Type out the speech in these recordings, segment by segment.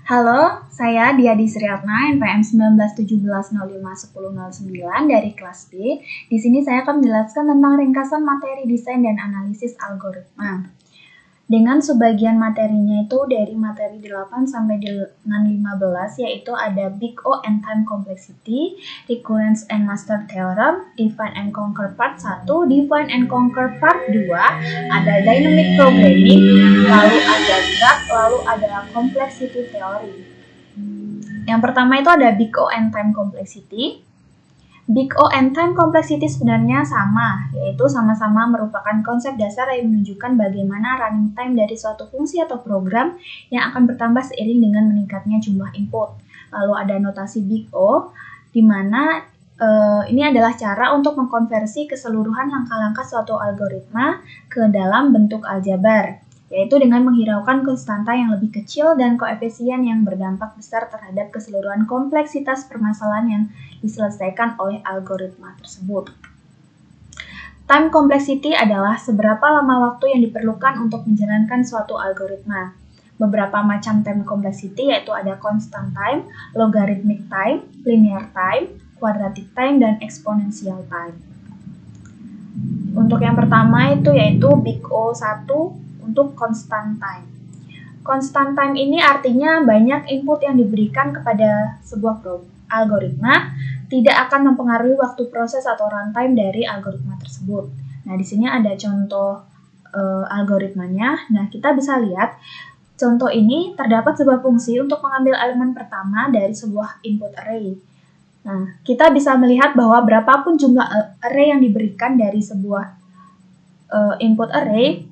Halo, saya Diadi Sriatna, NPM 1917051009 dari kelas B. Di sini saya akan menjelaskan tentang ringkasan materi desain dan analisis algoritma. Dengan sebagian materinya itu dari materi 8 sampai dengan 15, yaitu ada Big O and Time Complexity, Recurrence and Master Theorem, Divide and Conquer Part 1, Divide and Conquer Part 2, ada Dynamic Programming, lalu ada Graph, lalu ada Complexity Theory. Yang pertama itu ada Big O and Time Complexity. Big O and Time Complexity sebenarnya sama, yaitu sama-sama merupakan konsep dasar yang menunjukkan bagaimana running time dari suatu fungsi atau program yang akan bertambah seiring dengan meningkatnya jumlah input. Lalu ada notasi Big O, di mana ini adalah cara untuk mengkonversi keseluruhan langkah-langkah suatu algoritma ke dalam bentuk aljabar, yaitu dengan menghiraukan konstanta yang lebih kecil dan koefisien yang berdampak besar terhadap keseluruhan kompleksitas permasalahan yang diselesaikan oleh algoritma tersebut. Time complexity adalah seberapa lama waktu yang diperlukan untuk menjalankan suatu algoritma. Beberapa macam time complexity yaitu ada constant time, logarithmic time, linear time, quadratic time, dan exponential time. Untuk yang pertama itu yaitu Big O1 untuk constant time. Constant time ini artinya banyak input yang diberikan kepada sebuah algoritma tidak akan mempengaruhi waktu proses atau runtime dari algoritma tersebut. Nah, di sini ada contoh algoritmanya. Nah, kita bisa lihat contoh ini terdapat sebuah fungsi untuk mengambil elemen pertama dari sebuah input array. Nah, kita bisa melihat bahwa berapapun jumlah array yang diberikan dari sebuah input array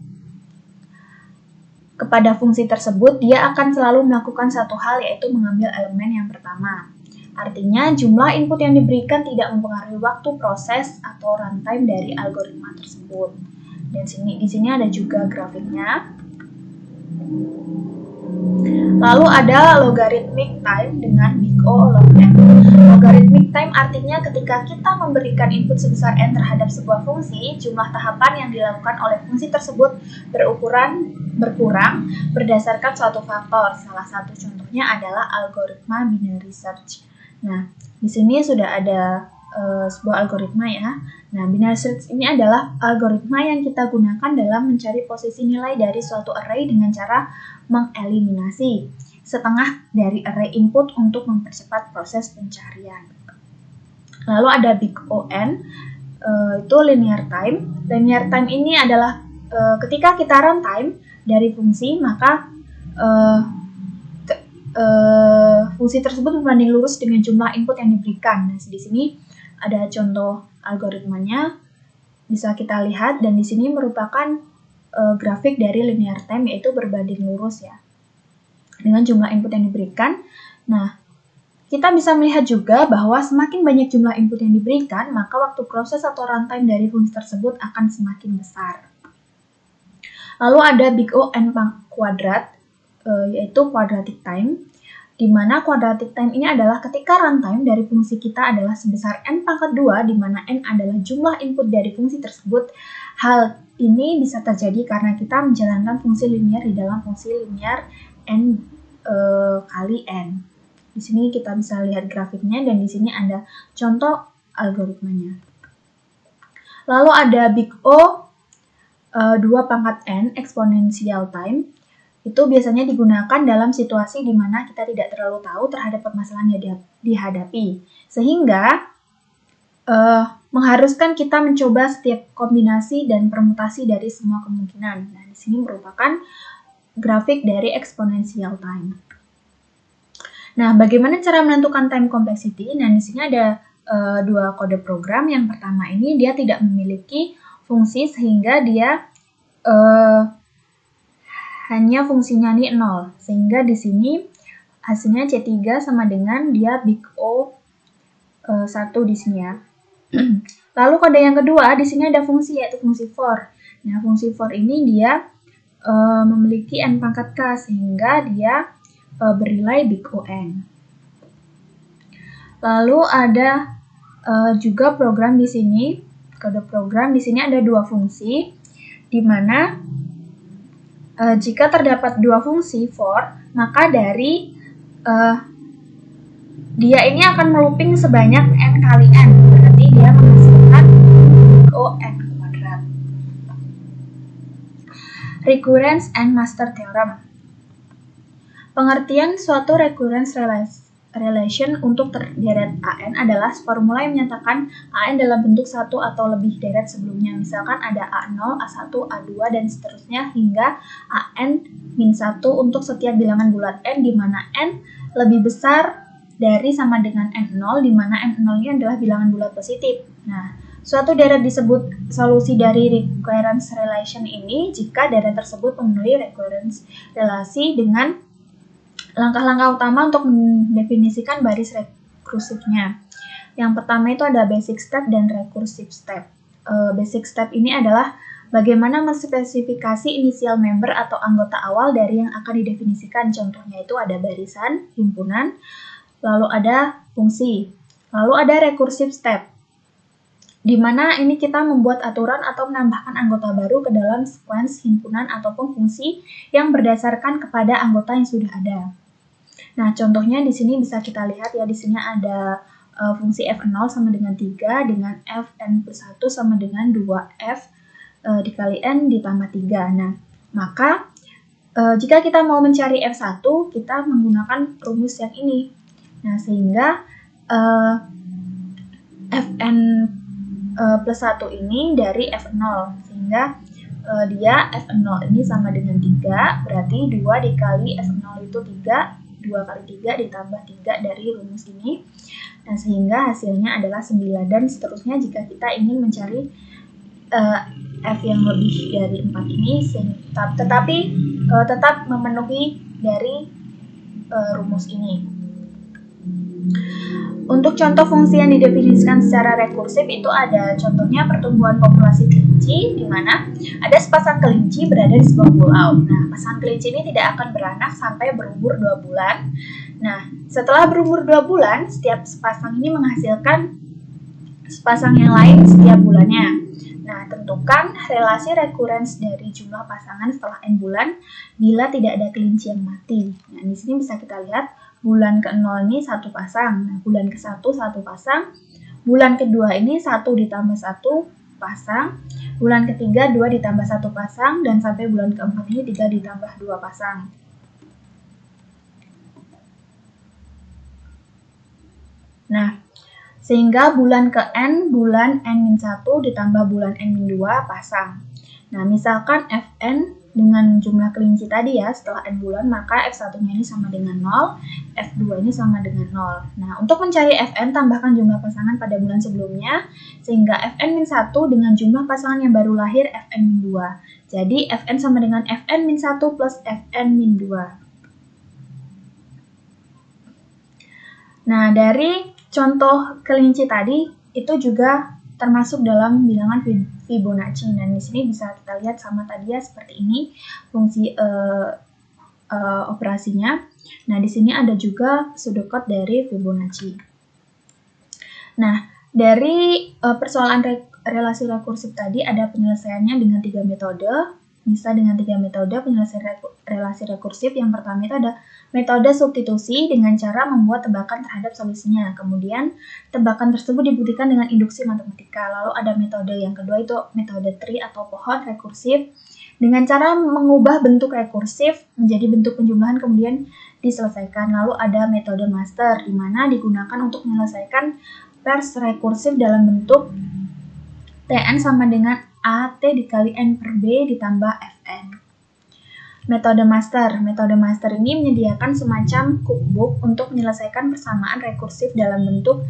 kepada fungsi tersebut, dia akan selalu melakukan satu hal, yaitu mengambil elemen yang pertama. Artinya, jumlah input yang diberikan tidak mempengaruhi waktu proses atau runtime dari algoritma tersebut. Dan di sini ada juga grafiknya. Lalu ada logarithmic time dengan Big O log n. Logarithmic time artinya ketika kita memberikan input sebesar n terhadap sebuah fungsi, jumlah tahapan yang dilakukan oleh fungsi tersebut berkurang berdasarkan suatu faktor. Salah satu contohnya adalah algoritma binary search. Nah, di sini sudah ada sebuah algoritma ya. Nah, binary search ini adalah algoritma yang kita gunakan dalam mencari posisi nilai dari suatu array dengan cara mengeliminasi setengah dari array input untuk mempercepat proses pencarian. Lalu ada Big O(n), itu linear time. Linear time ini adalah ketika kita runtime dari fungsi, maka fungsi tersebut berbanding lurus dengan jumlah input yang diberikan. Nah, di sini ada contoh algoritmanya, bisa kita lihat, dan di sini merupakan grafik dari linear time, yaitu berbanding lurus ya, dengan jumlah input yang diberikan. Nah, kita bisa melihat juga bahwa semakin banyak jumlah input yang diberikan, maka waktu proses atau runtime dari fungsi tersebut akan semakin besar. Lalu ada Big O(n) kuadrat, yaitu quadratic time, di mana quadratic time ini adalah ketika runtime dari fungsi kita adalah sebesar n pangkat 2, di mana n adalah jumlah input dari fungsi tersebut. Hal ini bisa terjadi karena kita menjalankan fungsi linear di dalam fungsi linear n kali n. Di sini kita bisa lihat grafiknya, dan di sini ada contoh algoritmanya. Lalu ada Big O 2 pangkat n exponential time. Itu biasanya digunakan dalam situasi di mana kita tidak terlalu tahu terhadap permasalahan yang dihadapi, sehingga mengharuskan kita mencoba setiap kombinasi dan permutasi dari semua kemungkinan. Nah, di sini merupakan grafik dari exponential time. Nah, bagaimana cara menentukan time complexity? Nah, di sini ada dua kode program. Yang pertama ini dia tidak memiliki fungsi, sehingga dia hanya fungsinya ini 0, sehingga di sini hasilnya C3 sama dengan dia Big O 1 di sini ya. Lalu kode yang kedua, di sini ada fungsi, yaitu fungsi for. Nah, fungsi for ini dia memiliki n pangkat k, sehingga dia bernilai Big O(n). Lalu ada juga program di sini, kode program di sini ada dua fungsi, di mana jika terdapat dua fungsi for, maka dari dia ini akan melooping sebanyak n kali n, berarti dia menghasilkan ON kuadrat. Recurrence and master theorem. Pengertian suatu recurrence relation untuk terderet AN adalah formula yang menyatakan AN dalam bentuk satu atau lebih deret sebelumnya. Misalkan ada A0, A1, A2, dan seterusnya hingga AN-1 untuk setiap bilangan bulat N, di mana N lebih besar dari sama dengan N0, di mana N0 ini adalah bilangan bulat positif. Nah, suatu deret disebut solusi dari recurrence relation ini jika deret tersebut memenuhi recurrence relasi dengan langkah-langkah utama untuk mendefinisikan baris rekursifnya. Yang pertama itu ada basic step dan recursive step. Basic step ini adalah bagaimana menspesifikasi inisial member atau anggota awal dari yang akan didefinisikan. Contohnya itu ada barisan, himpunan, lalu ada fungsi. Lalu ada recursive step, di mana ini kita membuat aturan atau menambahkan anggota baru ke dalam sequence himpunan ataupun fungsi yang berdasarkan kepada anggota yang sudah ada. Nah, contohnya di sini bisa kita lihat ya, di sini ada fungsi f0 sama dengan 3 dengan fn plus 1 sama dengan 2f dikali n ditambah 3. Nah, maka jika kita mau mencari f1, kita menggunakan rumus yang ini. Nah, sehingga fn plus 1 ini dari f0, sehingga dia f0 ini sama dengan 3, berarti 2 dikali f0 itu 3, 2 kali 3 ditambah 3 dari rumus ini. Nah, sehingga hasilnya adalah 9, dan seterusnya jika kita ingin mencari f yang lebih dari 4 ini, tetapi tetap memenuhi dari rumus ini. Untuk contoh fungsi yang didefinisikan secara rekursif itu ada contohnya pertumbuhan populasi kelinci, di mana ada sepasang kelinci berada di sebuah pulau. Nah, pasangan kelinci ini tidak akan beranak sampai berumur 2 bulan. Nah, setelah berumur 2 bulan, setiap sepasang ini menghasilkan sepasang yang lain setiap bulannya. Nah, tentukan relasi recurrence dari jumlah pasangan setelah n bulan bila tidak ada kelinci yang mati. Nah, di sini bisa kita lihat bulan ke-0 ini 1 pasang, nah, bulan ke-1 1 pasang, bulan kedua ini 1 ditambah 1 pasang, bulan ketiga 2 ditambah 1 pasang, dan sampai bulan ke-4 ini 3 ditambah 2 pasang. Nah, sehingga bulan ke-n, bulan n-1 ditambah bulan n-2 pasang. Nah, misalkan fn dengan jumlah kelinci tadi ya, setelah n bulan, maka f1-nya ini sama dengan 0, f2 ini sama dengan 0. Nah, untuk mencari fn, tambahkan jumlah pasangan pada bulan sebelumnya, sehingga fn-1 dengan jumlah pasangan yang baru lahir fn-2. Jadi, fn sama dengan fn-1 plus fn-2. Nah, dari contoh kelinci tadi, itu juga termasuk dalam bilangan Fibonacci. Dan di sini bisa kita lihat sama tadi ya, seperti ini fungsi operasinya. Nah, di sini ada juga pseudocode dari Fibonacci. Nah, dari persoalan relasi rekursif tadi ada penyelesaiannya dengan 3 metode. Bisa dengan 3 metode penyelesaian relasi rekursif. Yang pertama itu ada metode substitusi dengan cara membuat tebakan terhadap solusinya. Kemudian tebakan tersebut dibuktikan dengan induksi matematika. Lalu ada metode yang kedua itu metode tree atau pohon rekursif dengan cara mengubah bentuk rekursif menjadi bentuk penjumlahan kemudian diselesaikan. Lalu ada metode master di mana digunakan untuk menyelesaikan pers rekursif dalam bentuk Tn sama dengan AT dikali N per B ditambah Fn. Metode master ini menyediakan semacam cookbook untuk menyelesaikan persamaan rekursif dalam bentuk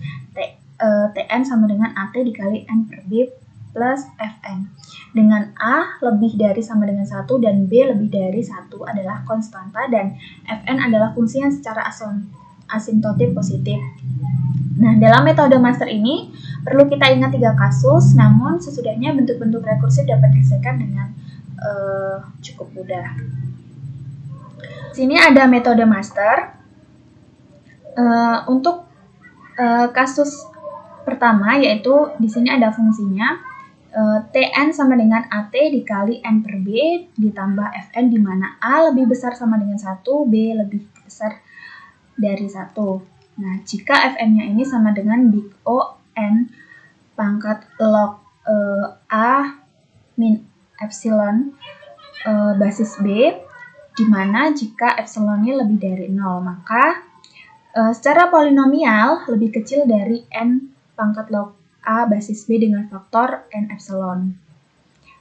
Tn sama dengan AT dikali N per B plus Fn. Dengan A lebih dari sama dengan 1 dan B lebih dari 1 adalah konstanta dan Fn adalah fungsi yang secara asintotik positif. Nah, dalam metode master ini perlu kita ingat 3 kasus, namun sesudahnya bentuk-bentuk rekursif dapat diselesaikan dengan cukup mudah. Sini ada metode master. Untuk kasus pertama yaitu di sini ada fungsinya Tn sama dengan AT dikali N per B ditambah Fn, di mana A lebih besar sama dengan 1, B lebih besar dari 1. Nah, jika Fn-nya ini sama dengan big O N pangkat log A min epsilon basis B, di mana jika epsilonnya lebih dari 0, maka secara polinomial lebih kecil dari N pangkat log A basis B dengan faktor N epsilon.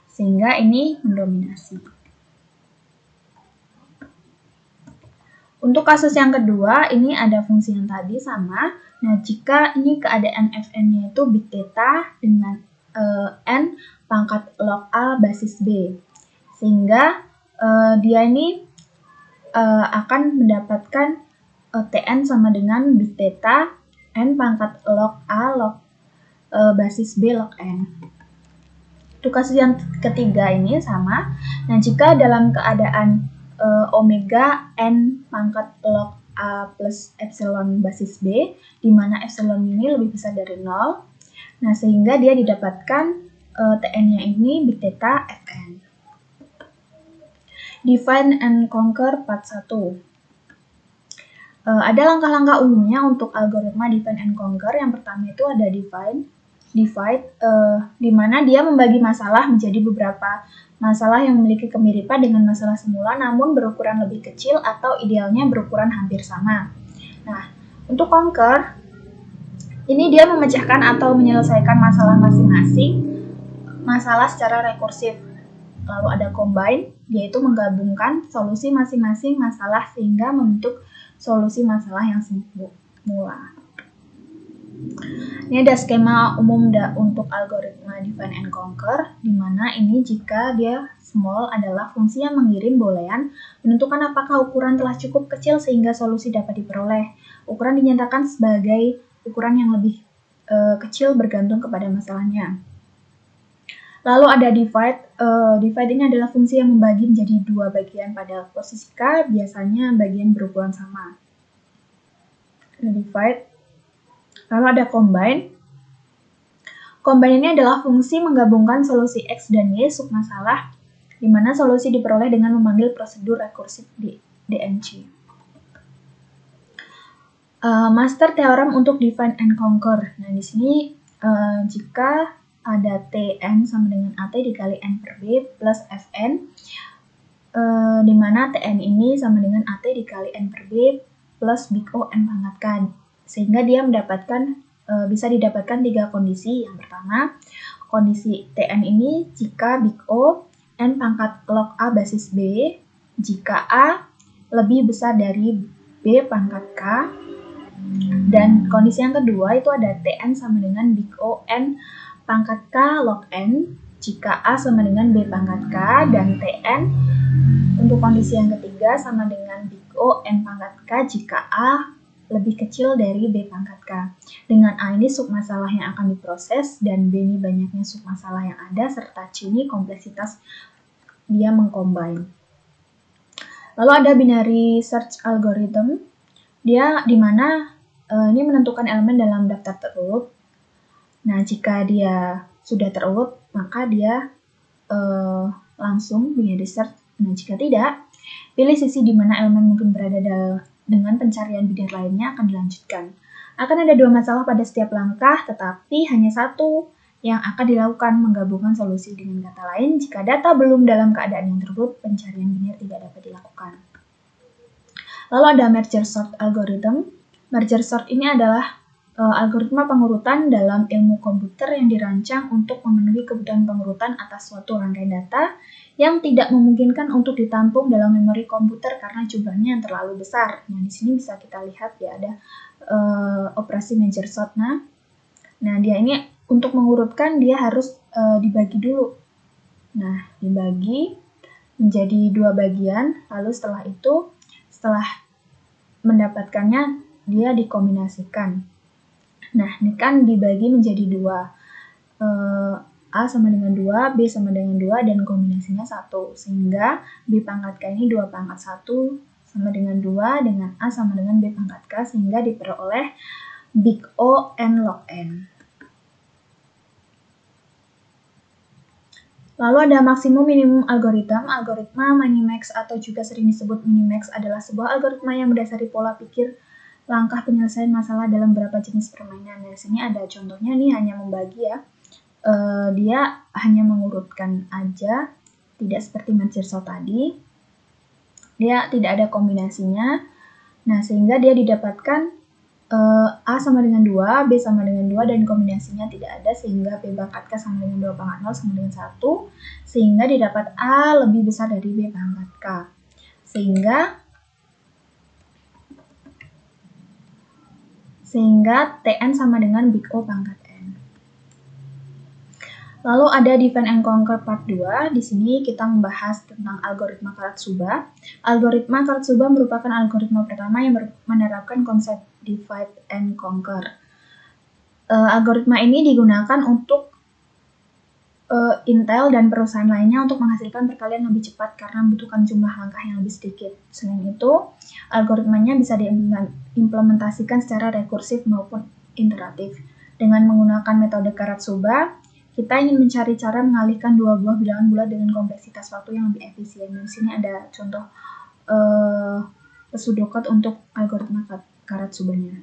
Sehingga ini mendominasi. Untuk kasus yang kedua, ini ada fungsi yang tadi sama. Nah, jika ini keadaan Fn-nya itu big theta dengan N pangkat log A basis B. Sehingga dia ini akan mendapatkan Tn sama dengan big theta N pangkat log A log basis B log N. Untuk kasus yang ketiga ini sama. Nah, jika dalam keadaan omega N pangkat log A plus epsilon basis B, di mana epsilon ini lebih besar dari 0, nah sehingga dia didapatkan Tn-nya ini big theta Fn. Define and conquer part 1. Ada langkah-langkah umumnya untuk algoritma define and conquer. Yang pertama itu ada divide, di mana dia membagi masalah menjadi beberapa masalah yang memiliki kemiripan dengan masalah semula namun berukuran lebih kecil atau idealnya berukuran hampir sama. Nah, untuk conquer, ini dia memecahkan atau menyelesaikan masalah masing-masing masalah secara rekursif. Lalu ada combine, yaitu menggabungkan solusi masing-masing masalah sehingga membentuk solusi masalah yang semula. Ini ada skema umum untuk algoritma divide and conquer, di mana ini jika dia small adalah fungsi yang mengirim boolean menentukan apakah ukuran telah cukup kecil sehingga solusi dapat diperoleh. Ukuran dinyatakan sebagai ukuran yang lebih kecil bergantung kepada masalahnya. Lalu ada divide. Divide ini adalah fungsi yang membagi menjadi dua bagian pada posisi K, biasanya bagian berukuran sama. Divide. Lalu ada combine. Combine ini adalah fungsi menggabungkan solusi X dan Y submasalah, di mana solusi diperoleh dengan memanggil prosedur rekursif di DNC. Master theorem untuk divide and conquer. Nah, di sini jika ada Tn sama dengan At dikali N per B plus Fn, di mana Tn ini sama dengan At dikali N per B plus big O N pangkat K. Sehingga dia bisa didapatkan 3 kondisi. Yang pertama, kondisi Tn ini jika big O N pangkat log A basis B, jika A lebih besar dari B pangkat K. Dan kondisi yang kedua itu ada Tn sama dengan big O N pangkat K log N, jika A sama dengan B pangkat K, dan Tn untuk kondisi yang ketiga sama dengan big O N pangkat K jika A lebih kecil dari B pangkat K. Dengan A ini submasalah yang akan diproses, dan B ini banyaknya submasalah yang ada, serta C ini kompleksitas dia mengcombine. Lalu ada binary search algorithm, dia dimana ini menentukan elemen dalam daftar terurut. Nah, jika dia sudah terurut, maka dia langsung binary search. Nah, jika tidak, pilih sisi di mana elemen mungkin berada dengan pencarian biner lainnya akan dilanjutkan. Akan ada 2 masalah pada setiap langkah, tetapi hanya satu yang akan dilakukan, menggabungkan solusi dengan kata lain. Jika data belum dalam keadaan yang terurut, pencarian biner tidak dapat dilakukan. Lalu ada merger sort algorithm. Merger sort ini adalah algoritma pengurutan dalam ilmu komputer yang dirancang untuk memenuhi kebutuhan pengurutan atas suatu rangkaian data yang tidak memungkinkan untuk ditampung dalam memori komputer karena jumlahnya yang terlalu besar. Nah, di sini bisa kita lihat ya ada operasi merger sort. Nah, dia ini untuk mengurutkan dia harus dibagi dulu. Nah, dibagi menjadi 2 bagian, lalu setelah mendapatkannya dia dikombinasikan. Nah, ini kan dibagi menjadi 2. A sama dengan 2, B sama dengan 2, dan kombinasinya 1. Sehingga B pangkat K ini 2 pangkat 1 sama dengan 2, dengan A sama dengan B pangkat K, sehingga diperoleh big O N log N. Lalu ada maksimum minimum algoritma. Algoritma Minimax atau juga sering disebut Minimax adalah sebuah algoritma yang mendasari pola pikir langkah penyelesaian masalah dalam beberapa jenis permainan. Dari sini ada contohnya nih, hanya membagi ya. Dia hanya mengurutkan aja, tidak seperti Mergerso tadi. Dia tidak ada kombinasinya. Nah, sehingga dia didapatkan A sama dengan 2, B sama dengan 2, dan kombinasinya tidak ada, sehingga B pangkat K sama dengan 2 pangkat 0 sama dengan 1, sehingga didapat A lebih besar dari B pangkat K. Sehingga TN sama dengan Big O pangkat N. Lalu ada Divide and Conquer part 2. Di sini kita membahas tentang algoritma Karatsuba. Algoritma Karatsuba merupakan algoritma pertama yang menerapkan konsep divide and conquer. Algoritma ini digunakan untuk Intel dan perusahaan lainnya untuk menghasilkan perkalian lebih cepat karena membutuhkan jumlah langkah yang lebih sedikit. Selain itu, algoritmanya bisa diimplementasikan secara rekursif maupun iteratif. Dengan menggunakan metode Karatsuba, kita ingin mencari cara mengalihkan dua buah bilangan bulat dengan kompleksitas waktu yang lebih efisien. Di sini ada contoh pseudocode untuk algoritma Karatsubanya.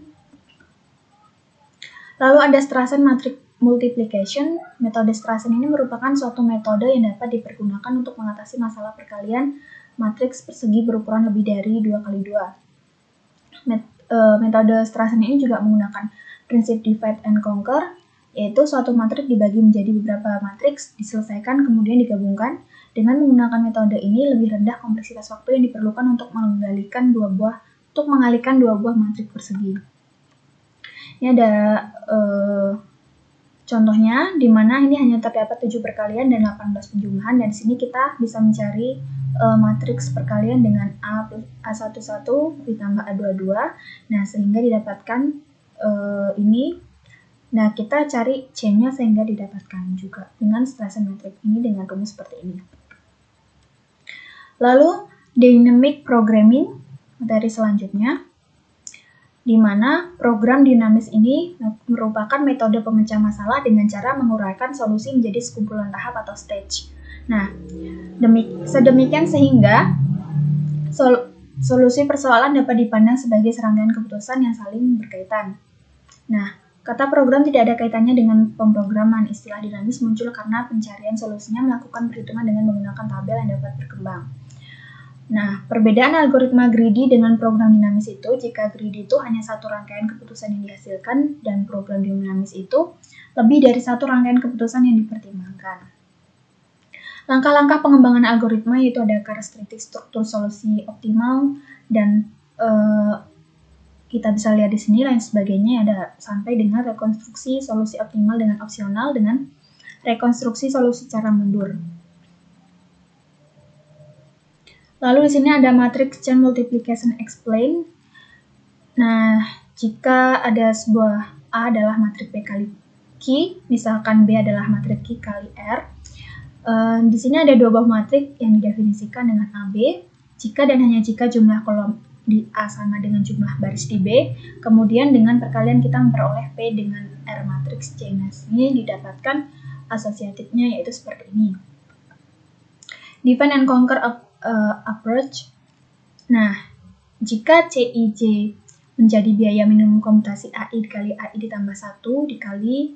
Lalu ada Strassen matrix multiplication. Metode Strassen ini merupakan suatu metode yang dapat dipergunakan untuk mengatasi masalah perkalian matriks persegi berukuran lebih dari 2x2. Metode Strassen ini juga menggunakan prinsip divide and conquer, yaitu suatu matriks dibagi menjadi beberapa matriks, diselesaikan kemudian digabungkan. Dengan menggunakan metode ini lebih rendah kompleksitas waktu yang diperlukan untuk mengalihkan dua buah matriks persegi. Ini ada contohnya, di mana ini hanya terdapat 7 perkalian dan 18 penjumlahan, dan di sini kita bisa mencari matriks perkalian dengan A11 ditambah A22. Nah, sehingga didapatkan ini. Nah, kita cari C-nya sehingga didapatkan juga dengan Strassen matrix ini dengan rumus seperti ini. Lalu, dynamic programming, materi selanjutnya, di mana program dinamis ini merupakan metode pemecah masalah dengan cara menguraikan solusi menjadi sekumpulan tahap atau stage. Nah, sedemikian sehingga solusi persoalan dapat dipandang sebagai serangkaian keputusan yang saling berkaitan. Nah, kata program tidak ada kaitannya dengan pemrograman. Istilah dinamis muncul karena pencarian solusinya melakukan perhitungan dengan menggunakan tabel yang dapat berkembang. Nah, perbedaan algoritma greedy dengan program dinamis itu, jika greedy itu hanya satu rangkaian keputusan yang dihasilkan, dan program dinamis itu lebih dari satu rangkaian keputusan yang dipertimbangkan. Langkah-langkah pengembangan algoritma yaitu ada karakteristik struktur solusi optimal, dan kita bisa lihat di sini lain sebagainya, ada sampai dengan rekonstruksi solusi optimal dengan opsional, dengan rekonstruksi solusi cara mundur. Lalu di sini ada matrix chain multiplication explain. Nah, jika ada sebuah A adalah matriks B kali Q, misalkan B adalah matriks Q kali R, di sini ada dua buah matriks yang didefinisikan dengan AB. Jika dan hanya jika jumlah kolom di A sama dengan jumlah baris di B, kemudian dengan perkalian kita memperoleh P dengan R matriks C. Nah, ini didapatkan asosiatifnya yaitu seperti ini. Divide and conquer approach. Nah, jika CIJ menjadi biaya minimum komputasi AI dikali AI ditambah 1 dikali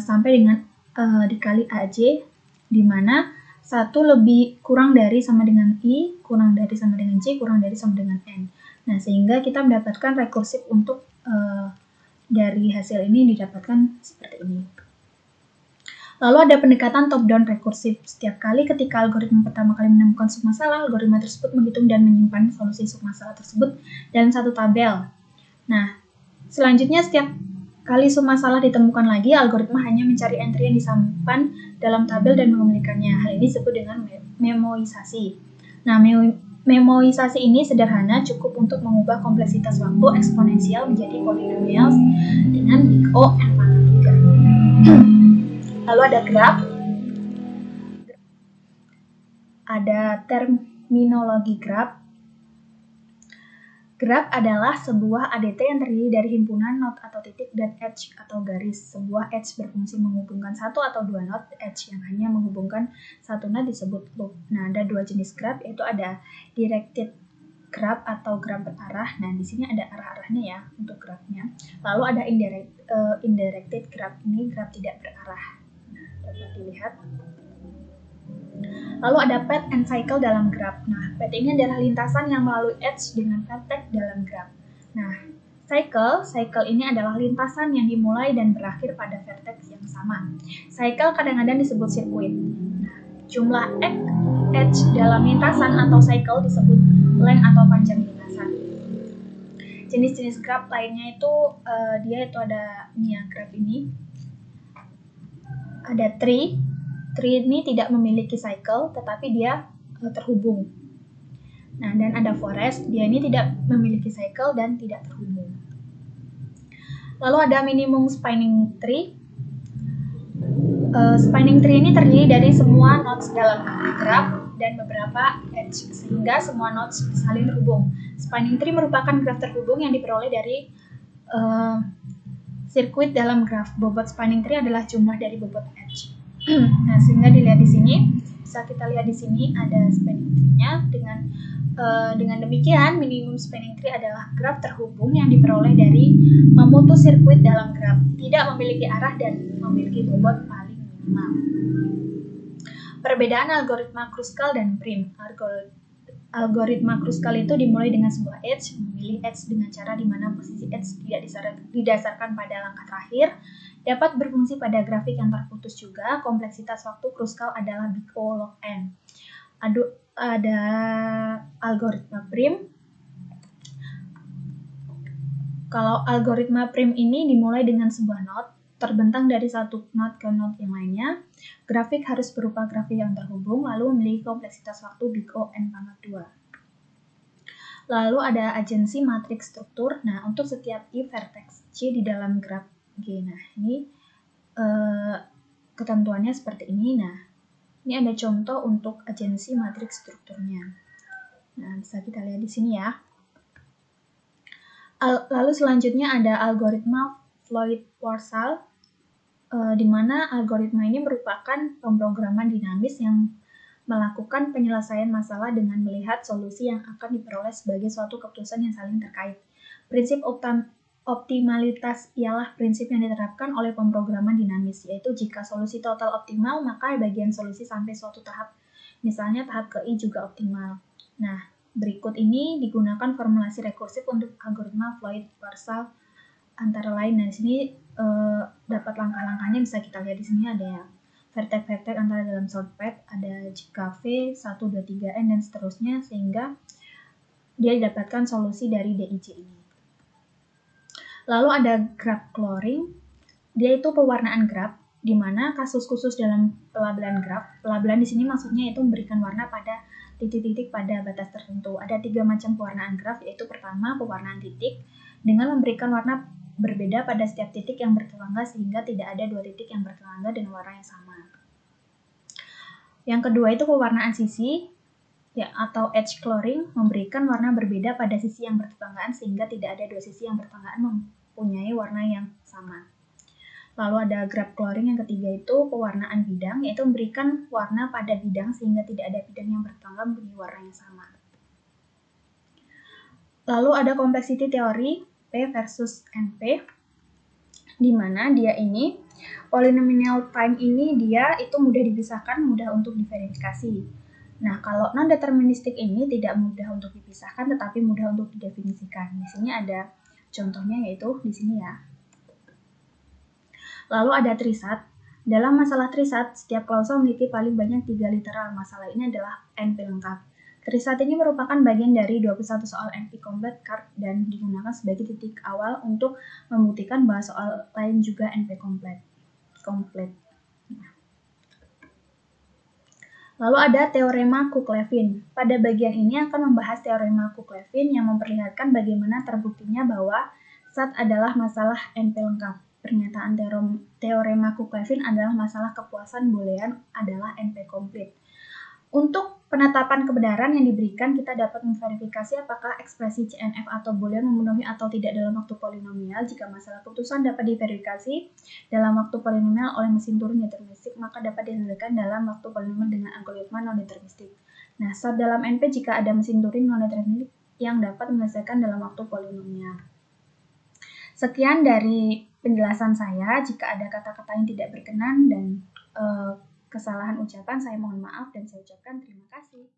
sampai dengan dikali AJ, di mana 1 lebih kurang dari sama dengan I, kurang dari sama dengan J, kurang dari sama dengan N. Nah, sehingga kita mendapatkan rekursif untuk dari hasil ini didapatkan seperti ini. Lalu ada pendekatan top-down rekursif. Setiap kali ketika algoritma pertama kali menemukan submasalah, algoritma tersebut menghitung dan menyimpan solusi submasalah tersebut dalam satu tabel. Nah, selanjutnya setiap kali submasalah ditemukan lagi, algoritma hanya mencari entry yang disimpan dalam tabel dan mengembalikannya. Hal ini disebut dengan memoisasi. Nah, memoisasi ini sederhana, cukup untuk mengubah kompleksitas waktu eksponensial menjadi polinomials dengan big O n pangkat 3. Lalu ada graf, ada terminologi graf. Graf adalah sebuah ADT yang terdiri dari himpunan not atau titik dan edge atau garis. Sebuah edge berfungsi menghubungkan satu atau dua not, edge yang hanya menghubungkan satu not disebut loop. Nah, ada dua jenis graf, yaitu ada directed graf atau graf berarah. Nah, di sini ada arah-arahnya ya untuk grafnya. Lalu ada indirected graph, ini graf tidak berarah. Nah, dapat dilihat. Lalu ada path and cycle dalam graf. Nah, path ini adalah lintasan yang melalui edge dengan vertex dalam graf. Nah, cycle ini adalah lintasan yang dimulai dan berakhir pada vertex yang sama. Cycle kadang-kadang disebut sirkuit. Nah, jumlah edge dalam lintasan atau cycle disebut length atau panjang lintasan. Jenis-jenis graf lainnya itu dia itu ada ini ya, graf ini. Ada tree. Tree ini tidak memiliki cycle, tetapi dia terhubung. Nah, dan ada forest, dia ini tidak memiliki cycle dan tidak terhubung. Lalu ada minimum spanning tree. Spanning tree ini terdiri dari semua nodes dalam graf dan beberapa edge, sehingga semua nodes saling terhubung. Spanning tree merupakan graf terhubung yang diperoleh dari sirkuit dalam graf. Bobot spanning tree adalah jumlah dari bobot edge. Nah, sehingga dilihat di sini, bisa kita lihat di sini ada spanning tree-nya. Dengan demikian, minimum spanning tree adalah graf terhubung yang diperoleh dari memutus sirkuit dalam graf, tidak memiliki arah dan memiliki bobot paling minimal. Perbedaan algoritma Kruskal dan Prim. Algoritma Kruskal itu dimulai dengan sebuah edge, memilih edge dengan cara di mana posisi edge tidak didasarkan pada langkah terakhir, dapat berfungsi pada grafik yang terputus juga. Kompleksitas waktu Kruskal adalah big O log n. Ada algoritma Prim. Kalau algoritma Prim ini dimulai dengan sebuah node, terbentang dari satu node ke node yang lainnya. Grafik harus berupa grafik yang terhubung, lalu memiliki kompleksitas waktu big O n pangkat 2. Lalu ada agensi matriks struktur. Nah, untuk setiap I vertex C di dalam graf G. Nah, ini ketentuannya seperti ini. Nah, ini ada contoh untuk agensi matriks strukturnya. Nah, bisa kita lihat di sini ya. Lalu selanjutnya ada algoritma Floyd-Warshall, di mana algoritma ini merupakan pemrograman dinamis yang melakukan penyelesaian masalah dengan melihat solusi yang akan diperoleh sebagai suatu keputusan yang saling terkait. Prinsip optimalitas ialah prinsip yang diterapkan oleh pemrograman dinamis, yaitu jika solusi total optimal, maka bagian solusi sampai suatu tahap, misalnya tahap ke I juga optimal. Nah, berikut ini digunakan formulasi rekursif untuk algoritma Floyd-Warshall antara lain. Nah, di sini dapat langkah-langkahnya bisa kita lihat di sini ada ya. Vertex-vertex antara dalam shortcut, ada JKV, 1, 2, 3, N, dan seterusnya, sehingga dia didapatkan solusi dari DIJ ini. Lalu ada graph coloring, dia itu pewarnaan graf, di mana kasus khusus dalam pelabelan graf. Pelabelan di sini maksudnya itu memberikan warna pada titik-titik pada batas tertentu. Ada 3 macam pewarnaan graf, yaitu pertama pewarnaan titik, dengan memberikan warna berbeda pada setiap titik yang bertetangga sehingga tidak ada 2 titik yang bertetangga dengan warna yang sama. Yang kedua itu pewarnaan sisi, ya, atau edge coloring, memberikan warna berbeda pada sisi yang bertetanggaan sehingga tidak ada 2 sisi yang bertetanggaan mempunyai warna yang sama. Lalu ada graph coloring yang ketiga itu pewarnaan bidang, yaitu memberikan warna pada bidang sehingga tidak ada bidang yang bertetangga mempunyai warna yang sama. Lalu ada complexity theory, P versus NP, di mana dia ini polynomial time ini dia itu mudah dipisahkan, mudah untuk diverifikasi. Nah, kalau non-deterministik ini tidak mudah untuk dipisahkan, tetapi mudah untuk didefinisikan. Di sini ada contohnya, yaitu di sini ya. Lalu ada trisat. Dalam masalah trisat, setiap klausa memiliki paling banyak 3 literal. Masalah ini adalah NP lengkap. Trisat ini merupakan bagian dari 21 soal NP complete card dan digunakan sebagai titik awal untuk membuktikan bahwa soal lain juga NP complete. Lalu ada teorema Cook-Levin. Pada bagian ini akan membahas teorema Cook-Levin yang memperlihatkan bagaimana terbuktinya bahwa SAT adalah masalah NP lengkap. Pernyataan teorema Cook-Levin adalah masalah kepuasan boolean adalah NP complete. Untuk penetapan kebenaran yang diberikan, kita dapat memverifikasi apakah ekspresi CNF atau boolean memenuhi atau tidak dalam waktu polinomial. Jika masalah keputusan dapat diverifikasi dalam waktu polinomial oleh mesin Turing deterministik, maka dapat diselesaikan dalam waktu polinomial dengan algoritma non-deterministik. Nah, SAT dalam NP jika ada mesin Turing yang dapat menghasilkan dalam waktu polinomial. Sekian dari penjelasan saya. Jika ada kata-kata yang tidak berkenan dan kesalahan ucapan, saya mohon maaf dan saya ucapkan terima kasih.